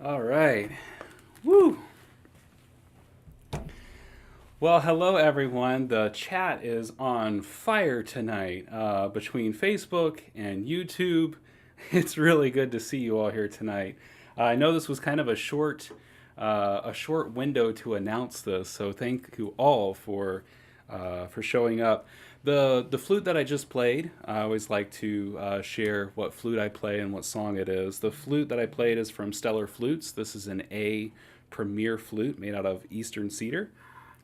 All right. Woo. Well, hello everyone. The chat is on fire tonight between Facebook and YouTube. It's really good to see you all here tonight. I know this was kind of a short window to announce this, so thank you all for showing up. The flute that I just played, I always like to share what flute I play and what song it is. The flute that I played is from Stellar Flutes. This is an A premier flute made out of eastern cedar.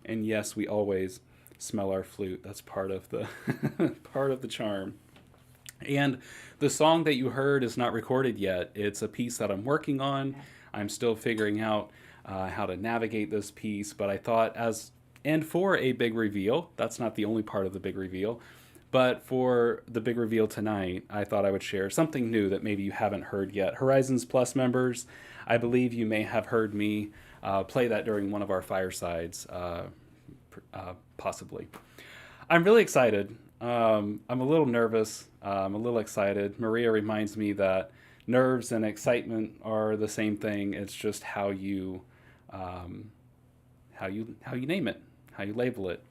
And yes, we always smell our flute. That's part of the part of the charm. And the song that you heard is not recorded yet. It's a piece that I'm working on. I'm still figuring out how to navigate this piece, but I thought as and for a big reveal, that's not the only part of the big reveal, but for the big reveal tonight, I thought I would share something new that maybe you haven't heard yet. Horizons Plus members, I believe you may have heard me play that during one of our firesides, possibly. I'm really excited. I'm a little nervous. I'm a little excited. Maria reminds me that nerves and excitement are the same thing. It's just um, how you name it, how you label it.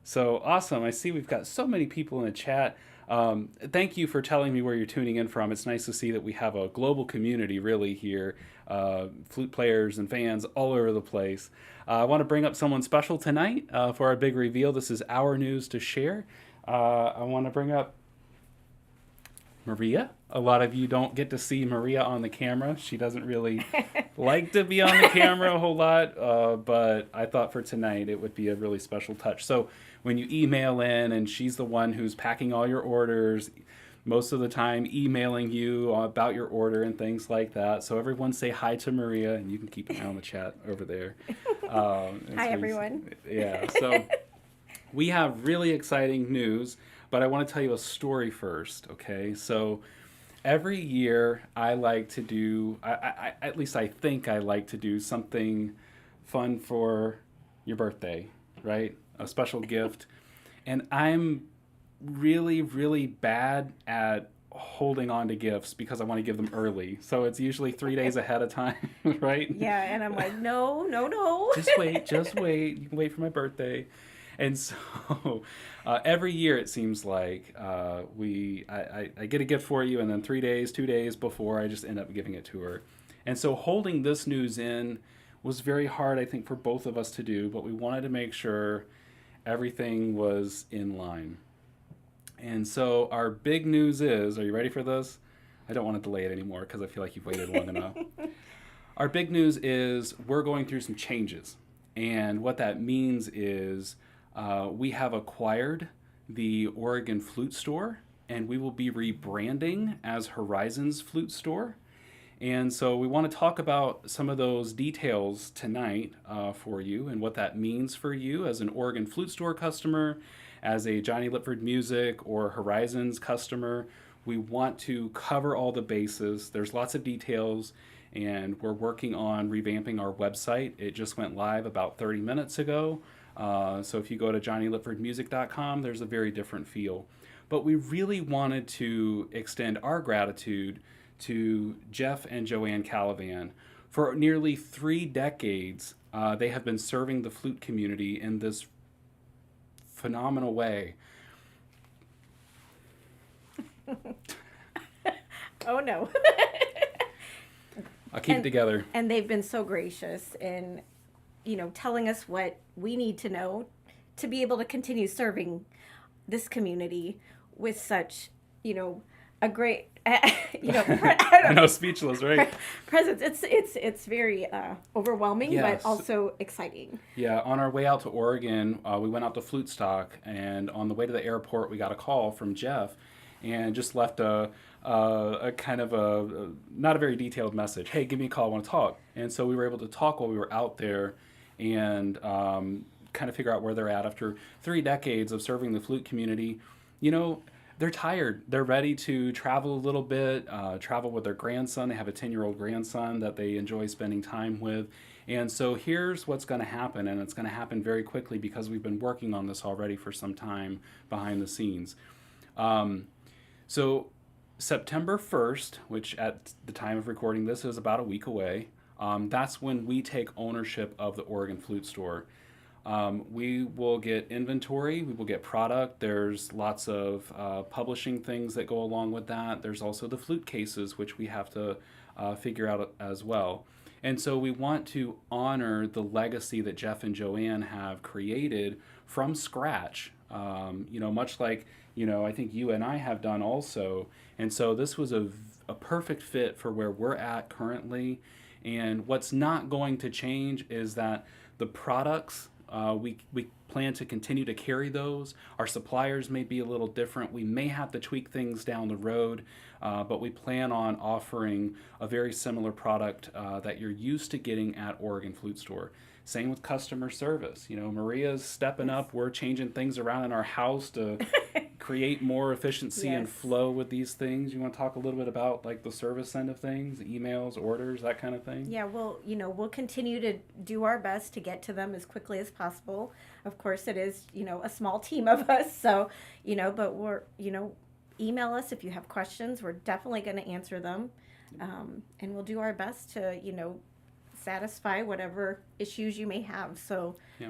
So awesome! I see we've got so many people in the chat. Thank you for telling me where you're tuning in from. It's nice to see that we have a global community really here, flute players and fans all over the place. I want to bring up someone special tonight for our big reveal. This is our news to share. I want to bring up Maria. A lot of you don't get to see Maria on the camera. She doesn't really like to be on the camera a whole lot, but I thought for tonight it would be a really special touch. So when you email in, and she's the one who's packing all your orders, most of the time emailing you about your order and things like that. So everyone say hi to Maria, and you can keep an eye on the chat over there. Hi, everyone. Yeah, so we have really exciting news, but I want to tell you a story first, okay? So every year I like to do, at least I think I like to do something fun for your birthday, right? A special gift. And I'm really, really bad at holding on to gifts because I want to give them early. So it's usually 3 days ahead of time, right? Yeah, and I'm like, no, no, no. Just wait, just wait. You can wait for my birthday. And so every year it seems like I get a gift for you, and then 3 days, 2 days before, I just end up giving it to her. And so holding this news in was very hard, I think, for both of us to do, but we wanted to make sure everything was in line. And so our big news is, are you ready for this? I don't want to delay it anymore because I feel like you've waited long enough. Our big news is we're going through some changes. And what that means is we have acquired the Oregon Flute Store, and we will be rebranding as Horizons Flute Store. And so we want to talk about some of those details tonight for you and what that means for you as an Oregon Flute Store customer, as a Johnny Lipford Music or Horizons customer. We want to cover all the bases. There's lots of details, and we're working on revamping our website. It just went live about 30 minutes ago. So if you go to johnnylipfordmusic.com, there's a very different feel. But we really wanted to extend our gratitude to Jeff and Joanne Calavan. For nearly 3 decades, they have been serving the flute community in this phenomenal way. Oh, no. I'll keep it together. And they've been so gracious in, telling us what we need to know to be able to continue serving this community with such, a great, I know, speechless, right? presence. It's very overwhelming, Yes. but also exciting. Yeah, on our way out to Oregon, we went out to Flute Stock, and on the way to the airport, we got a call from Jeff, and just left a kind of a not a very detailed message. Hey, give me a call. I want to talk. And so we were able to talk while we were out there, and kind of figure out where they're at after 3 decades of serving the flute community. You know, they're tired. They're ready to travel a little bit, travel with their grandson. They have a 10-year-old grandson that they enjoy spending time with. And so here's what's going to happen, and it's going to happen very quickly because we've been working on this already for some time behind the scenes. So September 1st, which at the time of recording this is about a week away, that's when we take ownership of the Oregon Flute Store. We will get inventory, we will get product. There's lots of publishing things that go along with that. There's also the flute cases, which we have to figure out as well. And so we want to honor the legacy that Jeff and Joanne have created from scratch. Much like, I think you and I have done also. And so this was a perfect fit for where we're at currently. And what's not going to change is that the products, we plan to continue to carry those. Our suppliers may be a little different. We may have to tweak things down the road, but we plan on offering a very similar product that you're used to getting at Oregon Flute Store. Same with customer service. Maria's stepping up. We're changing things around in our house to create more efficiency and Yes. flow with these things. You want to talk a little bit about like the service end of things, emails, orders, that kind of thing? Yeah, well, we'll continue to do our best to get to them as quickly as possible. Of course, it is, a small team of us. So, but we're, email us if you have questions. We're definitely going to answer them. And we'll do our best to, satisfy whatever issues you may have. So, Yeah.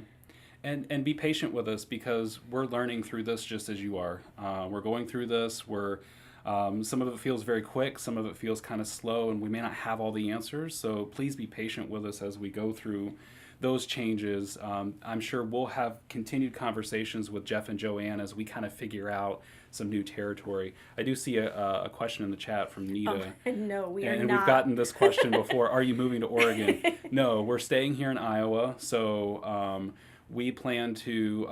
And be patient with us because we're learning through this just as you are. We're going through this. Some of it feels very quick, some of it feels kind of slow, and we may not have all the answers. So please be patient with us as we go through those changes. I'm sure we'll have continued conversations with Jeff and Joanne as we kind of figure out some new territory. I do see a question in the chat from Nita. no, we are And not. we've gotten this question before. Are you moving to Oregon? No, we're staying here in Iowa. So we plan to,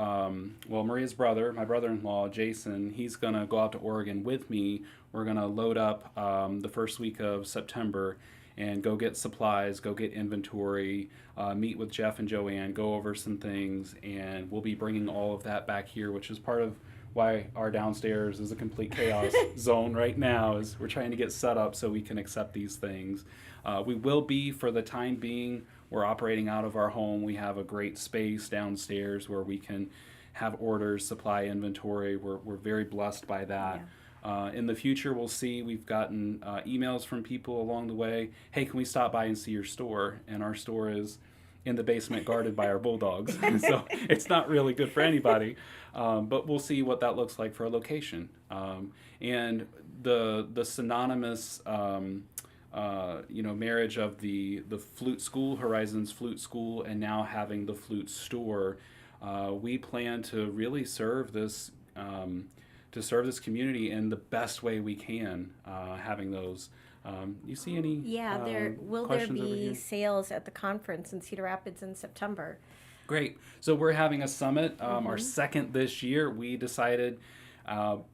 Maria's brother, my brother-in-law, Jason, he's going to go out to Oregon with me. We're going to load up the first week of September and go get supplies, go get inventory, meet with Jeff and Joanne, go over some things, and we'll be bringing all of that back here, which is part of why our downstairs is a complete chaos zone right now, is we're trying to get set up so we can accept these things. We will be, for the time being, we're operating out of our home. We have a great space downstairs where we can have orders, supply inventory. We're very blessed by that. Yeah. In the future, we'll see. We've gotten emails from people along the way. Hey, can we stop by and see your store? And our store is in the basement guarded by our bulldogs. So it's not really good for anybody. But we'll see what that looks like for a location. And the synonymous marriage of the flute school, Horizons Flute School, and now having the flute store, we plan to really serve this community in the best way we can, having those. You see any? Yeah, will there questions over be here? sales at the conference in Cedar Rapids in September? Great. So we're having a summit, our second this year. We decided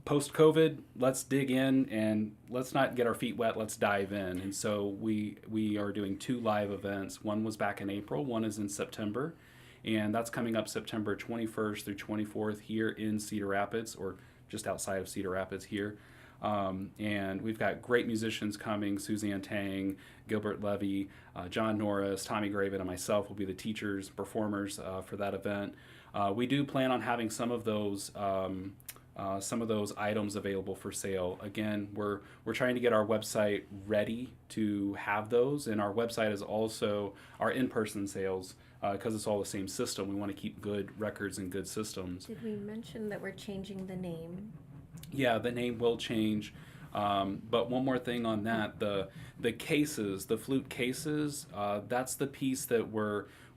post-COVID, let's dig in and let's not get our feet wet, let's dive in. And so we are doing 2 live events. One was back in April, one is in September. And that's coming up September 21st through 24th here in Cedar Rapids, or just outside of Cedar Rapids here. And we've got great musicians coming. Suzanne Tang, Gilbert Levy, John Norris, Tommy Graven, and myself will be the teachers, performers for that event. We do plan on having some of those items available for sale. Again, we're trying to get our website ready to have those, and our website is also our in-person sales because it's all the same system. We want to keep good records and good systems. Did we mention that we're changing the name? Yeah, the name will change. But one more thing on that, the cases, the flute cases, that's the piece that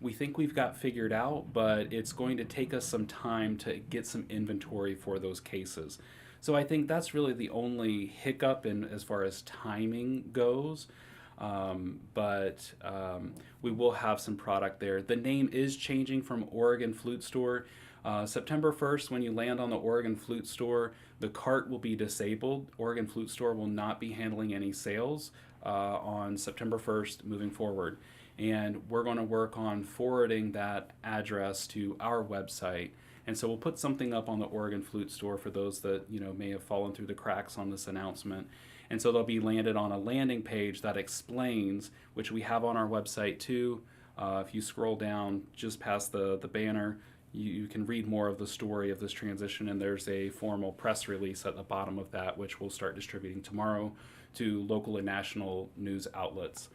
we think we've got figured out, but it's going to take us some time to get some inventory for those cases. So I think that's really the only hiccup in as far as timing goes. But we will have some product there. The name is changing from Oregon Flute Store. September 1st, when you land on the Oregon Flute Store, the cart will be disabled. Oregon Flute Store will not be handling any sales on September 1st moving forward. And we're going to work on forwarding that address to our website. And so we'll put something up on the Oregon Flute Store for those that may have fallen through the cracks on this announcement. And so they'll be landed on a landing page that explains, which we have on our website too. If you scroll down just past the banner, you can read more of the story of this transition, and there's a formal press release at the bottom of that, which we'll start distributing tomorrow to local and national news outlets.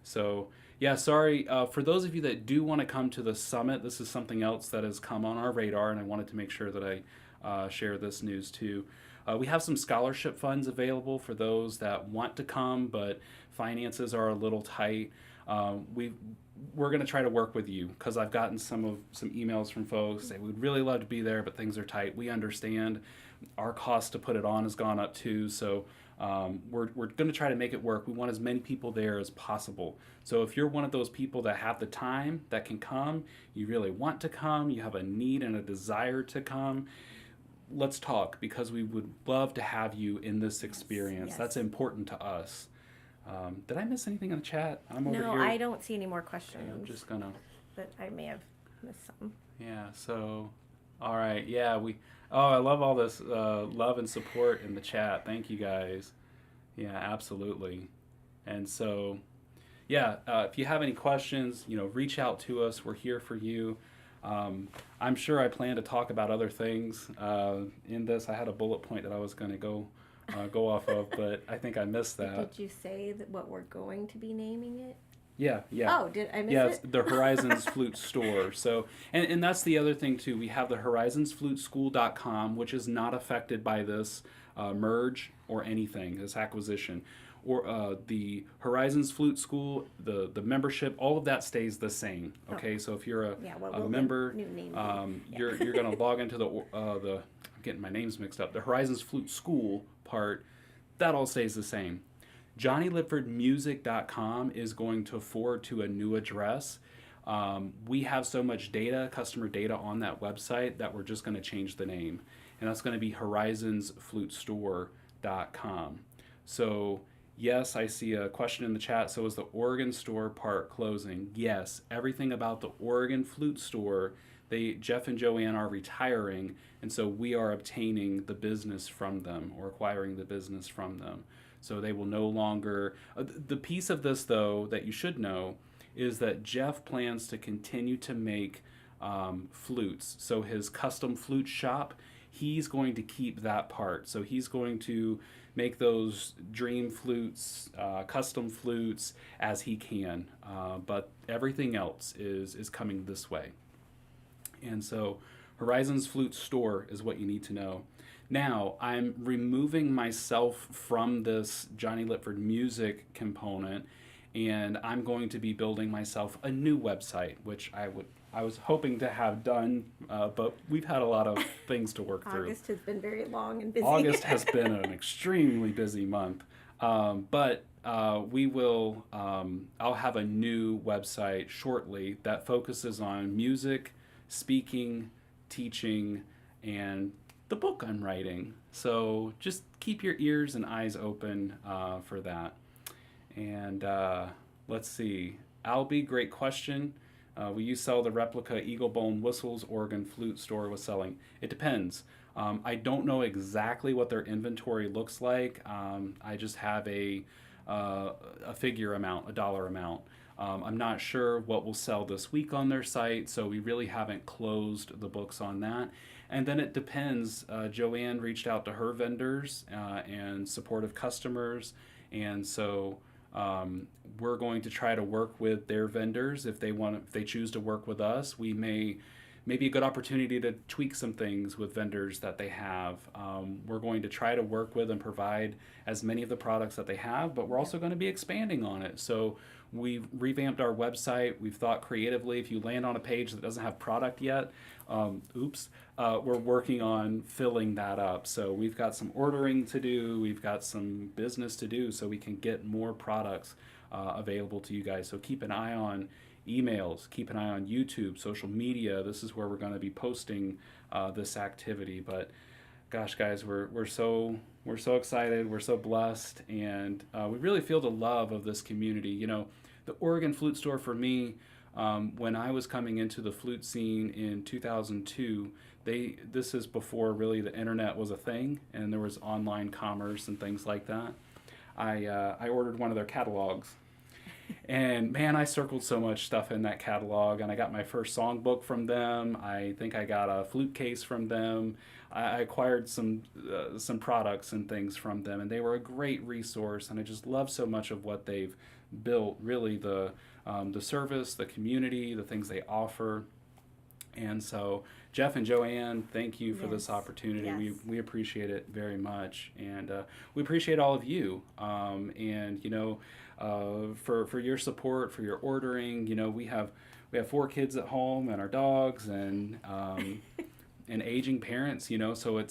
So yeah, sorry for those of you that do want to come to the summit. This is something else that has come on our radar, and I wanted to make sure that I share this news too. We have some scholarship funds available for those that want to come, but finances are a little tight. We're going to try to work with you because I've gotten some emails from folks say we'd really love to be there, but things are tight. We understand our cost to put it on has gone up too, so we're going to try to make it work. We want as many people there as possible. So if you're one of those people that have the time that can come, you really want to come, you have a need and a desire to come, let's talk because we would love to have you in this experience. Yes. That's important to us. Did I miss anything in the chat? I'm over No, here. I don't see any more Okay, questions. I'm just gonna. But I may have missed some. Yeah. So, all right. Yeah. Oh, I love all this love and support in the chat. Thank you guys. Yeah, absolutely. And so, yeah, if you have any questions, reach out to us. We're here for you. I'm sure I plan to talk about other things in this. I had a bullet point that I was going to go off of, but I think I missed that. Did you say that what we're going to be naming it? Yeah. Oh, did I miss Yeah, it? it's the Horizons Flute Store. So, and that's the other thing too. We have the horizonsfluteschool.com, which is not affected by this merge or anything, this acquisition. Or the Horizons Flute School, the membership, all of that stays the same. Okay, so if you're a member, new name you're going to log into the I'm getting my names mixed up. The Horizons Flute School part, that all stays the same. JohnnyLipfordMusic.com is going to forward to a new address. We have so much data, customer data on that website that we're just going to change the name. And that's going to be horizonsflutestore.com. So, yes, I see a question in the chat. So, is the Oregon store part closing? Yes, everything about the Oregon Flute store, Jeff and Joanne are retiring, and so we are obtaining the business from them or acquiring the business from them. So they will no longer. The piece of this, though, that you should know is that Jeff plans to continue to make flutes. So his custom flute shop, he's going to keep that part. So he's going to make those dream flutes, custom flutes as he can. But everything else is coming this way. And so Horizons Flute Store is what you need to know. Now, I'm removing myself from this Johnny Lipford music component, and I'm going to be building myself a new website, which I was hoping to have done, but we've had a lot of things to work through. August has been very long and busy. August has been an extremely busy month, but we will. I'll have a new website shortly that focuses on music, speaking, teaching, and the book I'm writing. So just keep your ears and eyes open for that. And let's see. Albie, great question. Will you sell the replica Eagle Bone whistles Oregon Flute Store was selling? It depends. I don't know exactly what their inventory looks like. I just have a figure amount, a dollar amount. I'm not sure what will sell this week on their site, so we really haven't closed the books on that. And then it depends. Joanne reached out to her vendors and supportive customers, and so we're going to try to work with their vendors. If they choose to work with us, we may be a good opportunity to tweak some things with vendors that they have. We're going to try to work with and provide as many of the products that they have, but we're also going to be expanding on it. So we've revamped our website. We've thought creatively. If you land on a page that doesn't have product yet, we're working on filling that up. So we've got some ordering to do. We've got some business to do so we can get more products available to you guys. So keep an eye on emails, keep an eye on YouTube, social media. This is where we're going to be posting this activity. But gosh, guys, we're so excited. We're so blessed, and we really feel the love of this community. You know, the Oregon Flute Store for me, when I was coming into the flute scene in 2002, this is before really the internet was a thing, and there was online commerce and things like that. I ordered one of their catalogs. And man, I circled so much stuff in that catalog, and I got my first songbook from them. I think I got a flute case from them. I acquired some products and things from them, and they were a great resource. And I just love so much of what they've built really the service, the community, the things they offer. And so, Jeff and Joanne, thank you for this Yes. opportunity. Yes. We appreciate it very much, and we appreciate all of you. And for your support, for your ordering. We have 4 kids at home and our dogs and aging parents. So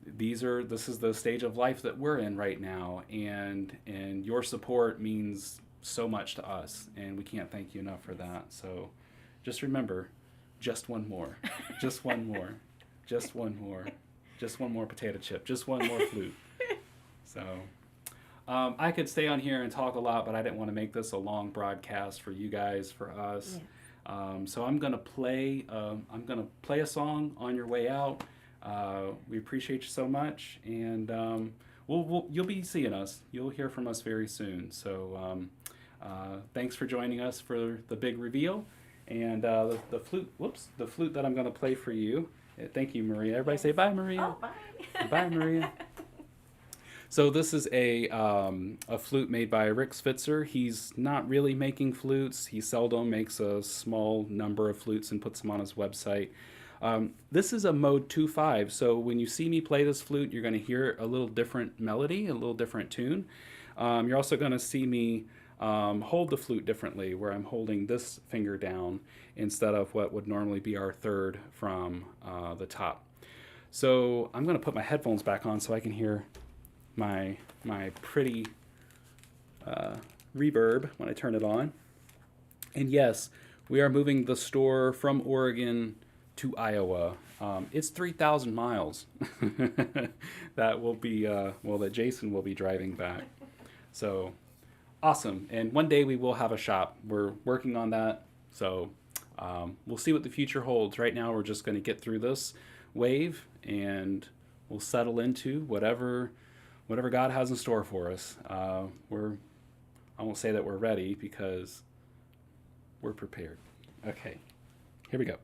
this is the stage of life that we're in right now, and your support means so much to us, and we can't thank you enough for that. So, just remember just one more. Just one more. Just one more. Just one more potato chip. Just one more flute. So I could stay on here and talk a lot, but I didn't want to make this a long broadcast for you guys, for us. So I'm gonna play. A song on your way out. We appreciate you so much, and you'll be seeing us. You'll hear from us very soon. So thanks for joining us for the big reveal. And the flute that I'm going to play for you. Thank you, Maria. Everybody say bye, Maria. Oh, bye. Bye, Maria. So this is a flute made by Rick Spitzer. He's not really making flutes. He seldom makes a small number of flutes and puts them on his website. This is a mode 2/5. So when you see me play this flute, you're going to hear a little different melody, a little different tune. You're also going to see me hold the flute differently, where I'm holding this finger down instead of what would normally be our third from the top. So I'm going to put my headphones back on so I can hear my pretty reverb when I turn it on. And yes, we are moving the store from Oregon to Iowa. It's 3,000 miles that Jason will be driving back. So awesome. And one day we will have a shop. We're working on that. So we'll see what the future holds. Right now we're just going to get through this wave, and we'll settle into whatever God has in store for us. I won't say that we're ready, because we're prepared. Okay, here we go.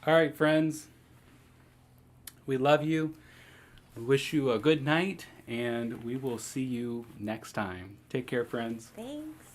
All right, friends, we love you. We wish you a good night, and we will see you next time. Take care, friends. Thanks.